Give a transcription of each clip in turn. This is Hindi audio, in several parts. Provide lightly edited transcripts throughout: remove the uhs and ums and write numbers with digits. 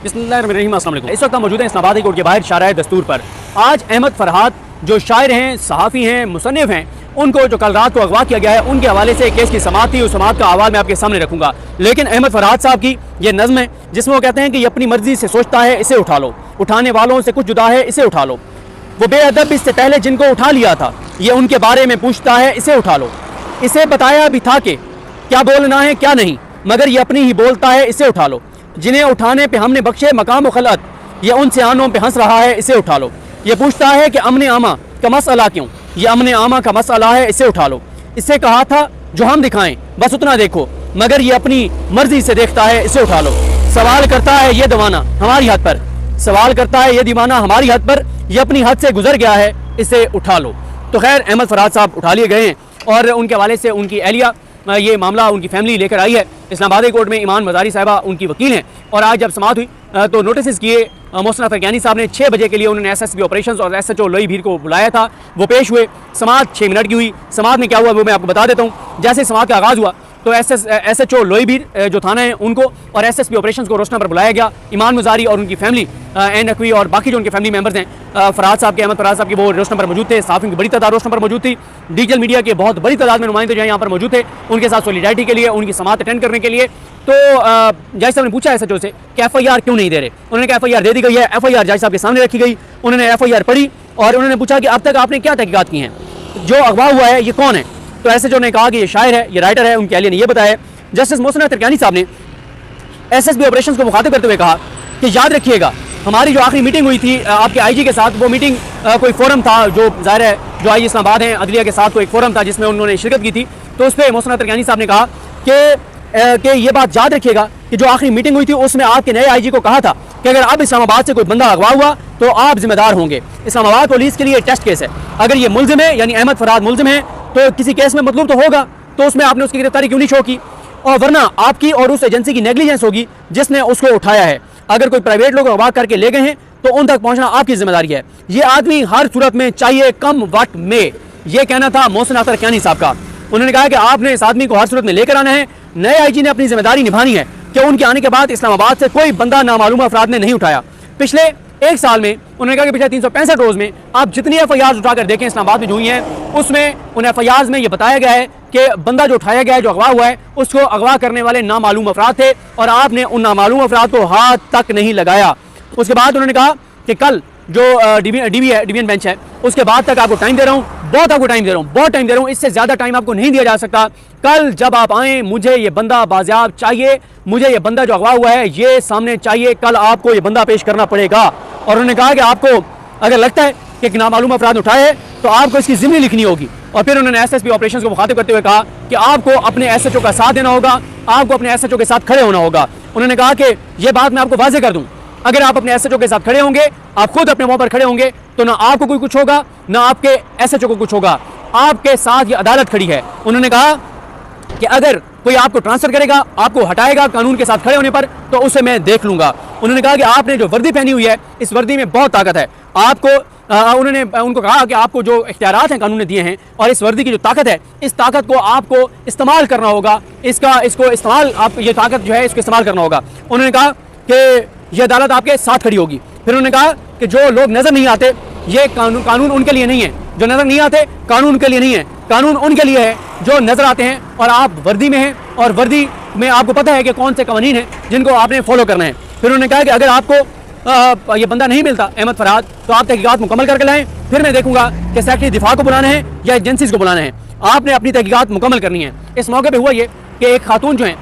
बिस्मिल्लाहिर्रहमानिर्रहीम। अस्सलाम वालेकुम। इस वक्त हम मौजूद हैं इस्लामाबाद हाई कोर्ट के बाहर शाहराह दस्तूर पर। आज अहमद फरहाद जो शायर हैं, सहाफ़ी हैं, मुसन्निफ़ हैं, उनको जो कल रात को अगवा किया गया है उनके हवाले से केस की समाअत थी। उस समाअत का अहवाल मैं आपके सामने रखूंगा। लेकिन अहमद फरहाद साहब की ये नज़्म है जिसमें वो कहते हैं कि ये अपनी मर्जी से सोचता है, इसे उठा लो। उठाने वालों से कुछ जुदा है, इसे उठा लो। वो बेअदब इससे पहले जिनको उठा लिया था, ये उनके बारे में पूछता है, इसे उठा लो। इसे बताया भी था कि क्या बोलना है क्या नहीं, मगर ये अपनी ही बोलता है, इसे उठा लो। जिन्हें उठाने पे हमने बख्शे मकाम खलअत, ये उनसे आनों पे हंस रहा है, इसे उठा लो। ये पूछता है कि अमने आमा का मसला क्यों, ये अमने आमा का मसला है, इसे उठा लो। इससे कहा था जो हम दिखाएं बस उतना देखो, मगर ये अपनी मर्जी से देखता है, इसे उठा लो। सवाल करता है ये दीवाना हमारी हद पर, सवाल करता है ये दीवाना हमारी हद पर, ये अपनी हद से गुजर गया है, इसे उठा लो। तो खैर अहमद फरहाद साहब उठा लिए गए हैं और उनके हवाले से उनकी एहलिया ये मामला उनकी फैमिली लेकर आई है। इस्लामाबाद कोर्ट में ईमान मज़ारी साहिबा उनकी वकील हैं और आज जब समाअत हुई तो नोटिस किए मोहसिन फरगानी साहब ने 6 बजे के लिए उन्होंने SSP ऑपरेशंस और SHO लोई भीड़ को बुलाया था। वो पेश हुए। समाअत 6 मिनट की हुई। समाअत में क्या हुआ वो मैं आपको बता देता हूँ। जैसे समाअत का आगाज़ हुआ तो SHO लोई भीड़ जो थाना है उनको और SSP ऑपरेशंस को रोशना पर बुलाया गया। ईमान मज़ारी और उनकी फैमिली एन नकवी और बाकी जो उनके फैमिली मेम्बर्स हैं फरहाद साहब के, अहमद फरहाद साहब के, वो रोशना पर मौजूद थे। साफ़ी की बड़ी तादाद रोशना पर मौजूद थी। डिजिटल मीडिया के बहुत बड़ी तादाद में नुमाइंदे जो है यहाँ पर मौजूद थे, उनके साथ सोलिडारिटी के लिए, उनकी समाअत अटेंड करने के लिए। तो जज साहब ने पूछा SHO से कि FIR क्यों नहीं दे रहे। उन्होंने कहा FIR दे दी गई है। FIR जज साहब के सामने रखी गई। उन्होंने FIR पढ़ी और उन्होंने पूछा कि अब तक आपने क्या तहकीकात की हैं, जो अगवा हुआ है ये कौन है। तो SHO ने कहा कि ये शायर है, ये राइटर है। उनके अहलिया ने यह बताया। जस्टिस मोहसिन फरगानी साहब ने SSP ऑपरेशंस को मुखातिब करते हुए कहा कि याद रखिएगा हमारी जो आखिरी मीटिंग हुई थी आपके IG के साथ, वो मीटिंग कोई फोरम था जो ज़ाहिर है जो IG इस्लामाबाद हैं अदलिया के साथ कोई फोरम था जिसमें उन्होंने शिरकत की थी। तो उस पर मोहसिन फरगानी साहब ने कहा कि ये बात याद रखिएगा कि जो आखिरी मीटिंग हुई थी उसमें आपके नए IG को कहा था कि अगर अब इस्लामाबाद से कोई बंदा अगवा हुआ तो आप जिम्मेदार होंगे। इस्लामाबाद पुलिस के लिए टेस्ट केस है। अगर ये मुलजिम है यानी अहमद फरहाद मुलजिम है तो किसी केस में मतलब तो होगा, तो उसमें आपने उसकी गिरफ्तारी क्यों नहीं शो की, और वरना आपकी और उस एजेंसी की नेग्लिजेंस होगी जिसने उसको उठाया है। अगर कोई प्राइवेट लोग अगवा करके ले गए हैं तो उन तक पहुंचना आपकी जिम्मेदारी है। ये आदमी हर सूरत में चाहिए कम वक्त में, ये कहना था मोहसिन फरगानी साहब का। उन्होंने कहा कि आपने इस आदमी को हर सूरत में लेकर आना है। नए IG ने अपनी जिम्मेदारी निभानी है कि उनके आने के बाद इस्लामाबाद से कोई बंदा नामालूम अफराद ने नहीं उठाया। पिछले 1 साल में उन्होंने कहा कि पिछले 365 रोज में आप जितनी FIR उठाकर देखें इस्लामाबाद में जो हुई हैं उसमें उन FIR में ये बताया गया है कि बंदा जो उठाया गया है, जो अगवा हुआ है, उसको अगवा करने वाले नामालूम अफराद थे और आपने उन नामालूम अफराद को हाथ तक नहीं लगाया। उसके बाद उन्होंने कहा कि कल जो डिवीजन बेंच है उसके बाद तक आपको टाइम दे रहा हूँ, बहुत आपको टाइम दे रहा हूँ, बहुत टाइम दे रहा हूँ, इससे ज़्यादा टाइम आपको नहीं दिया जा सकता। कल जब आप आएँ मुझे ये बंदा बाजियाब चाहिए, मुझे ये बंदा जो अगवा हुआ है ये सामने चाहिए, कल आपको ये बंदा पेश करना पड़ेगा। और उन्होंने कहा कि आपको अगर लगता है कि एक नामालूम अफराद उठाए है तो आपको इसकी ज़िम्मेदारी लिखनी होगी। और फिर उन्होंने SSP ऑपरेशंस को मुखातिब करते हुए कहा कि आपको अपने SHO का साथ देना होगा, आपको अपने SHO के साथ खड़े होना होगा। उन्होंने कहा कि ये बात मैं आपको वाज़ेह कर दूं, अगर आप अपने SHO के साथ खड़े होंगे, आप खुद अपने मुंह पर खड़े होंगे तो ना आपको कोई कुछ होगा ना आपके SHO को कुछ होगा। आपके साथ ये अदालत खड़ी है। उन्होंने कहा कि अगर कोई आपको ट्रांसफर करेगा, आपको हटाएगा कानून के साथ खड़े होने पर, तो उसे मैं देख लूंगा। उन्होंने कहा कि आपने जो वर्दी पहनी हुई है इस वर्दी में बहुत ताकत है। आपको उन्होंने उनको कहा कि आपको जो इख्तियारात हैं कानून ने दिए हैं और इस वर्दी की जो ताकत है, इस ताकत को आपको इस्तेमाल करना होगा। इसको इस्तेमाल, आप ये ताकत जो है इसको इस्तेमाल करना होगा। उन्होंने कहा कि यह अदालत आपके साथ खड़ी होगी। फिर उन्होंने कहा कि जो लोग नजर नहीं आते ये कानून उनके लिए नहीं है, जो नजर नहीं आते कानून उनके लिए नहीं है, कानून उनके लिए है जो नजर आते हैं। और आप वर्दी में हैं और वर्दी में आपको पता है कि कौन से कानून हैं जिनको आपने फॉलो करना है। फिर उन्होंने कहा कि अगर आपको ये बंदा नहीं मिलता अहमद फरहाद तो आप तहकीकात मुकम्मल करके लाएं, फिर मैं देखूंगा कि सेक्रेटरी दिफा को बुलाना है या एजेंसीज को बुलाना है। आपने अपनी तहकीकात मुकम्मल करनी है। इस मौके पर हुआ ये कि एक खातून जो है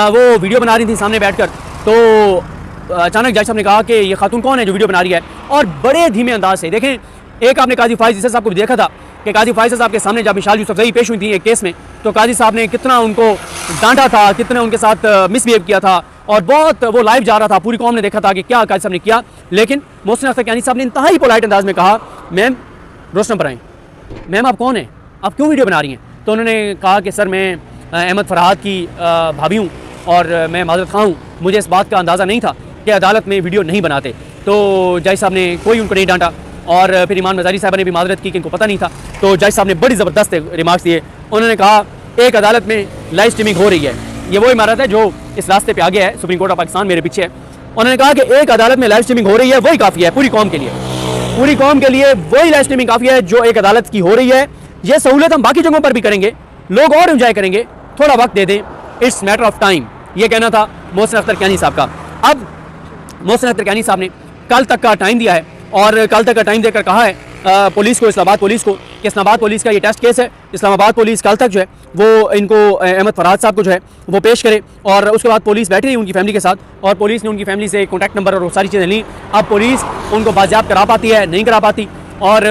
वो वीडियो बना रही थी सामने बैठ कर, तो अचानक जज साहब ने कहा कि ये खातून कौन है जो वीडियो बना रही है, और बड़े धीमे अंदाज से देखें। एक आपने काजी फाइज साहब को भी देखा था कि काजी फाइज साहब के सामने जब मिसाल यूसुफजई पेश हुई थी एक केस में, तो काजी साहब ने कितना उनको डांटा था, कितना उनके साथ मिसबिहेव किया था और बहुत वो लाइव जा रहा था, पूरी कौम ने देखा था कि क्या काजी साहब ने किया। लेकिन मोहसिन फरगानी साहब ने इंतहाई पोलाइट अंदाज में कहा, मैम रोशना पर आएँ, मैम आप कौन हैं, आप क्यों वीडियो बना रही हैं। तो उन्होंने कहा कि सर मैं अहमद फरहाद की भाभी हूँ और मैं माजरत खां हूँ, मुझे इस बात का अंदाज़ा नहीं था कि अदालत में वीडियो नहीं बनाते। तो जज साहब ने कोई उनको नहीं डांटा और फिर ईमान मज़ारी साहब ने भी माजरत की कि इनको पता नहीं था। तो जज साहब ने बड़ी ज़बरदस्त रिमार्क्स दिए। उन्होंने कहा एक अदालत में लाइव स्ट्रीमिंग हो रही है, ये वो इमारत है जो इस रास्ते पे आ गया है, सुप्रीम कोर्ट ऑफ पाकिस्तान मेरे पीछे है। उन्होंने कहा कि एक अदालत में लाइव स्ट्रीमिंग हो रही है वही काफ़ी है पूरी कौम के लिए, पूरी कौम के लिए वही लाइव स्ट्रीमिंग काफ़ी है जो एक अदालत की हो रही है। ये सहूलत हम बाकी जगहों पर भी करेंगे, लोग और एंजॉय करेंगे, थोड़ा वक्त दे दें, इट्स मैटर ऑफ टाइम। ये कहना था मोहसिन अख्तर कैनी साहब का। अब मोहसिन अख्तर कैनी साहब ने कल तक का टाइम दिया है और कल तक का टाइम देकर कहा है पुलिस को, इस्लामाबाद पुलिस को, कि इस्लामाबाद पुलिस का ये टेस्ट केस है, इस्लामाबाद पुलिस कल तक जो है वो इनको अहमद फरहाद साहब को जो है वो पेश करे। और उसके बाद पुलिस बैठी रही उनकी फैमिली के साथ और पुलिस ने उनकी फैमिली से कॉन्टैक्ट नंबर और वो सारी चीज़ें ली। अब पुलिस उनको बाजियाब करा पाती है, नहीं करा पाती, और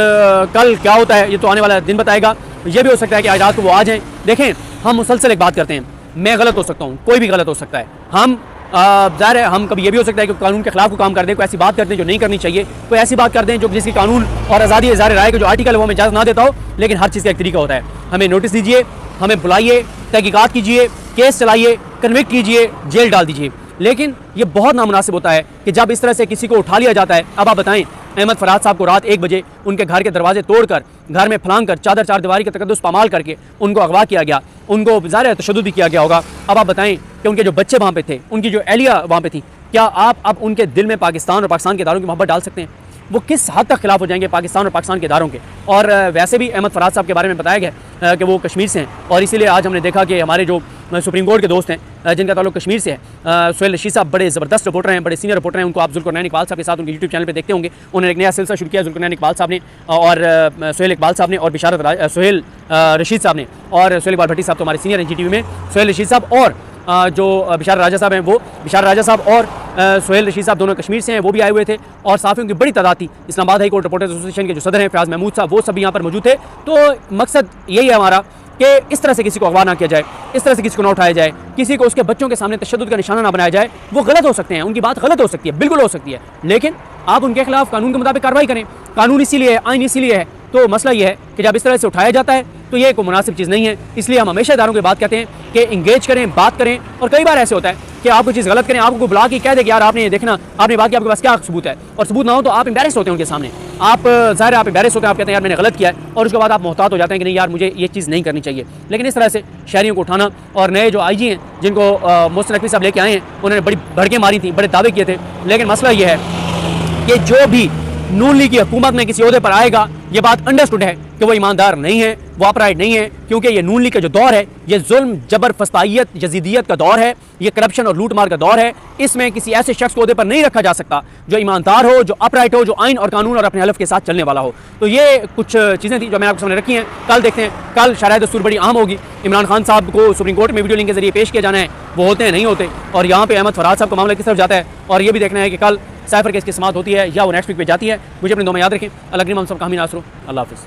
कल क्या होता है ये तो आने वाला दिन बताएगा। ये भी हो सकता है कि आज रात को वो आ जाएँ। देखें, हम मुसलसल एक बात करते हैं, मैं गलत हो सकता हूँ, कोई भी गलत हो सकता है, हम ज़ाहिर है हम कभी ये भी हो सकता है कि कानून के खिलाफ को काम कर दें, कोई ऐसी बात करते हैं जो नहीं करनी चाहिए, कोई ऐसी बात कर दें जो जिसकी कानून और आज़ादी इज़हार राय का जो आर्टिकल है वो हमें इजाज़त ना देता हो। लेकिन हर चीज़ का एक तरीका होता है। हमें नोटिस दीजिए, हमें बुलाइए, तहकीकात कीजिए, केस चलाइए, कन्विक्ट कीजिए, जेल डाल दीजिए। लेकिन ये बहुत नामुनासिब होता है कि जब इस तरह से किसी को उठा लिया जाता है। अब आप बताएं, अहमद फरहाद साहब को रात 1 बजे उनके घर के दरवाजे तोड़कर, घर में फलांग कर, चादर चार दीवारी का तकद्दुस पामाल करके उनको अगवा किया गया, उनको ज़ाहिर तशद्दुद भी किया गया होगा। अब आप बताएं कि उनके जो बच्चे वहाँ पे थे, उनकी जो एहलिया वहाँ पे थी, क्या आप अब उनके दिल में पाकिस्तान और पाकिस्तान के इदारों की मोहब्बत डाल सकते हैं? वो किस हद तक खिलाफ हो जाएंगे पाकिस्तान और पाकिस्तान के इदारों के। और वैसे भी अहमद फरहाद साहब के बारे में बताया गया कि वो कश्मीर से हैं, और इसीलिए आज हमने देखा कि हमारे जो सुप्रीम कोर्ट के दोस्त हैं जिनका ताल्लुक कश्मीर से है, सोहेल रशीद साहब बड़े ज़बरदस्त रिपोर्टर हैं, बड़े सीनियर रिपोर्टर हैं। उनको आप जुल्फ़िकार इकबाल साहब के साथ उनके यूट्यूब चैनल पे देखते होंगे। उन्होंने एक नया सिलसिला शुरू किया, जुल्फ़िकार इकबाल साहब ने और सोहेल इकबाल साहब ने और सोहेल रशीद साहब ने, और सोहेल इकबाल भट्टी साहब तो हमारे सीनियर हैं GTV में। सोहेल रशीद साहब और जो बिशार राजा साहब हैं, वो बिशार राजा साहब और सोहेल रशीद साहब दोनों कश्मीर से हैं, वो भी आए हुए थे। और साथियों की बड़ी तादाद थी। Islamabad high court reporters association के जो सदर हैं फयाज महमूद साहब, वो सब यहाँ पर मौजूद थे। तो मकसद यही है हमारा कि इस तरह से किसी को अगवा ना किया जाए, इस तरह से किसी को ना उठाया जाए, किसी को उसके बच्चों के सामने तशद्दुद का निशाना ना बनाया जाए। वो गलत हो सकते हैं, उनकी बात गलत हो सकती है, बिल्कुल हो सकती है, लेकिन आप उनके खिलाफ कानून के मुताबिक कार्रवाई करें। कानून इसीलिए है, आइन इसीलिए है। तो मसला ये है कि जब इस तरह से उठाया जाता है तो ये कोई मुनासिब चीज़ नहीं है। इसलिए हम हमेशा इदारों की बात कहते हैं कि इंगेज करें, बात करें। और कई बार ऐसे होता है कि आप कोई चीज़ गलत करें, आपको बुला के कह दे कि यार आपने ये देखना, आपने बात की, आपके पास क्या सबूत है, और सबूत ना हो तो आप एम्बैरेस होते हैं उनके सामने। आप ज़ाहिर आप एम्बैरेस होते हैं, आप कहते हैं यार मैंने गलत किया है, और उसके बाद आप मोहतात हो जाते हैं कि नहीं यार मुझे ये चीज़ नहीं करनी चाहिए। लेकिन इस तरह से शहरियों को उठाना, और नए जो IG हैं जिनको मोहसिन नकवी साहब लेके आए हैं, उन्होंने बड़ी भड़कें मारी थी, बड़े दावे किए थे। लेकिन मसला ये है कि जो भी नून लीग की हुकूमत में किसी ओहदे पर आएगा, ये बात अंडरस्टूड है कि वो ईमानदार नहीं है, वो अपराइट नहीं है, क्योंकि ये नून लीग का जो दौर है ये जुल्म, जबर, फस्तायत, यजीदियत का दौर है, ये करप्शन और लूट मार का दौर है। इसमें किसी ऐसे शख्स को ओहदे पर नहीं रखा जा सकता जो ईमानदार हो, जो अपराइट हो, जो आइन और कानून और अपने हलफ के साथ चलने वाला हो। तो ये कुछ चीज़ें थी जो मैंने आपको सामने रखी हैं। कल देखते हैं, कल शरह दस्तूर बड़ी अहम होगी। इमरान खान साहब को सुप्रीम कोर्ट में वीडियो लिंक के जरिए पेश किया जाना है, वो होते हैं नहीं होते, और यहाँ पे अहमद फरहाद साहब का मामला किस तरफ जाता है। और ये भी देखना है कि कल साइफर केस की समाअत होती है या वो नेक्स्ट वीक पे जाती है। मुझे अपने दो में याद रखें। अल्लाह करीम हम सब का हामी नासरो। अल्लाह हाफ़िज़।